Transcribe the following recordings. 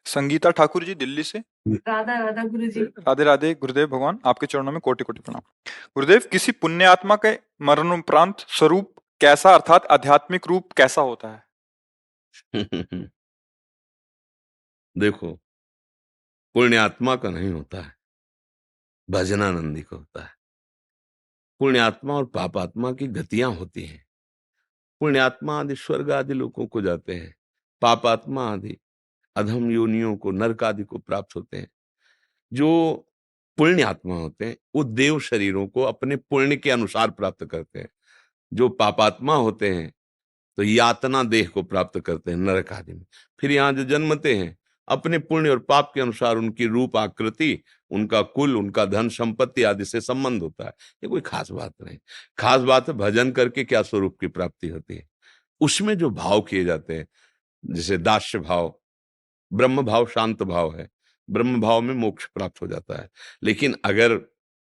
संगीता ठाकुर जी दिल्ली से। राधा राधा गुरु जी। राधे राधे गुरुदेव भगवान, आपके चरणों में कोटि कोटि प्रणाम। गुरुदेव, किसी पुण्य आत्मा के मरणोपरांत स्वरूप कैसा अर्थात आध्यात्मिक रूप कैसा होता है? देखो, पुण्यात्मा का नहीं होता है, भजनानंदी का होता है। पुण्यात्मा और पापात्मा की गतियां होती हैं। पुण्यात्मा आदि स्वर्ग आदि लोगों को जाते हैं, पापात्मा आदि अधम योनियों को, नरक आदि को प्राप्त होते हैं। जो पुण्य आत्मा होते हैं वो देव शरीरों को अपने पुण्य के अनुसार प्राप्त करते हैं। जो पापात्मा होते हैं तो यातना देह को प्राप्त करते हैं नरक आदि में। फिर यहाँ जो जन्मते हैं अपने पुण्य और पाप के अनुसार उनकी रूप आकृति, उनका कुल, उनका धन संपत्ति आदि से संबंध होता है। ये कोई खास बात नहीं। खास बात है भजन करके क्या स्वरूप की प्राप्ति होती है। उसमें जो भाव किए जाते हैं, जैसे दास्य भाव, ब्रह्म भाव शांत भाव है, ब्रह्म भाव में मोक्ष प्राप्त हो जाता है। लेकिन अगर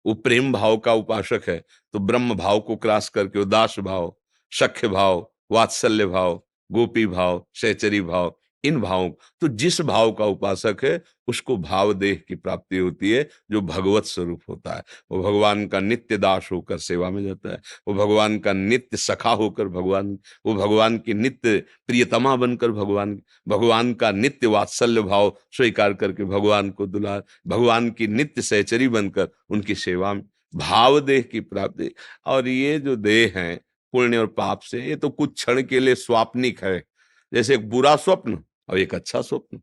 वो प्रेम भाव का उपासक है तो ब्रह्म भाव को क्रॉस करके वो दास भाव, सख्य भाव, वात्सल्य भाव, गोपी भाव, सहचरी भाव, इन भावों, तो जिस भाव का उपासक है उसको भाव देह की प्राप्ति होती है, जो भगवत स्वरूप होता है। वो भगवान का नित्य दास होकर सेवा में जाता है, वो भगवान का नित्य सखा होकर वो भगवान की नित्य प्रियतमा बनकर भगवान का नित्य वात्सल्य भाव स्वीकार करके भगवान को दुलार, भगवान की नित्य सहचरी बनकर उनकी सेवा में भाव देह की प्राप्ति। और ये जो देह है पुण्य और पाप से, ये तो कुछ क्षण के लिए स्वाप्निक है। जैसे एक बुरा स्वप्न और एक अच्छा स्वप्न,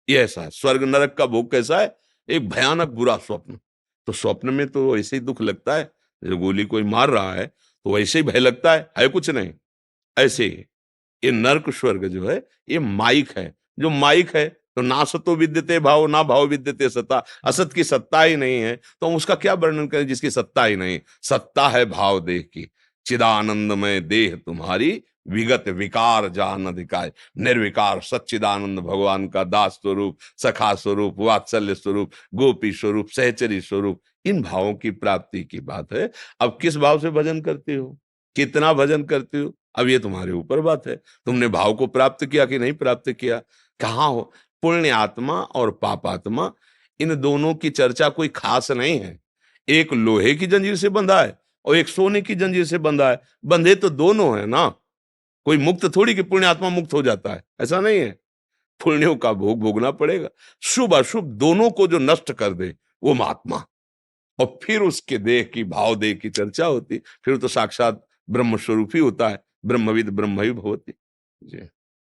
ये ऐसा है। स्वर्ग नरक का भोग कैसा है? एक भयानक बुरा स्वप्न। तो स्वप्न में तो ऐसे ही दुख लगता है, जो गोली कोई मार रहा है तो वैसे ही भय लगता है कुछ नहीं। ऐसे ही ये नरक स्वर्ग जो है ये माइक है। जो माइक है तो ना सतो विद्यते भाव, ना भाव विद्यते सत्ता। असत की सत्ता ही नहीं है तो हम उसका क्या वर्णन करें जिसकी सत्ता ही नहीं। सत्ता है भाव देह की। चिदानंदमय देह तुम्हारी, विगत विकार जान अधिकार। निर्विकार सच्चिदानंद भगवान का दास स्वरूप, सखा स्वरूप, वात्सल्य स्वरूप, गोपी स्वरूप, सहचरी स्वरूप, इन भावों की प्राप्ति की बात है। अब किस भाव से भजन करते हो, कितना भजन करते हो, अब ये तुम्हारे ऊपर बात है। तुमने भाव को प्राप्त किया कि नहीं प्राप्त किया। कहाँ हो पुण्य आत्मा और पापात्मा, इन दोनों की चर्चा कोई खास नहीं है। एक लोहे की जंजीर से बंधा है और एक सोने की जंजीर से बंधा है। बंधे तो दोनों है ना। कोई मुक्त थोड़ी कि पुण्य आत्मा मुक्त हो जाता है, ऐसा नहीं है। पुण्यों का भोग भोगना पड़ेगा। शुभ अशुभ दोनों को जो नष्ट कर दे वो महात्मा। और फिर उसके देह की, भाव देह की चर्चा होती, फिर तो साक्षात ब्रह्म स्वरूप ही होता है। ब्रह्मविद ब्रह्म ही भवति। जी।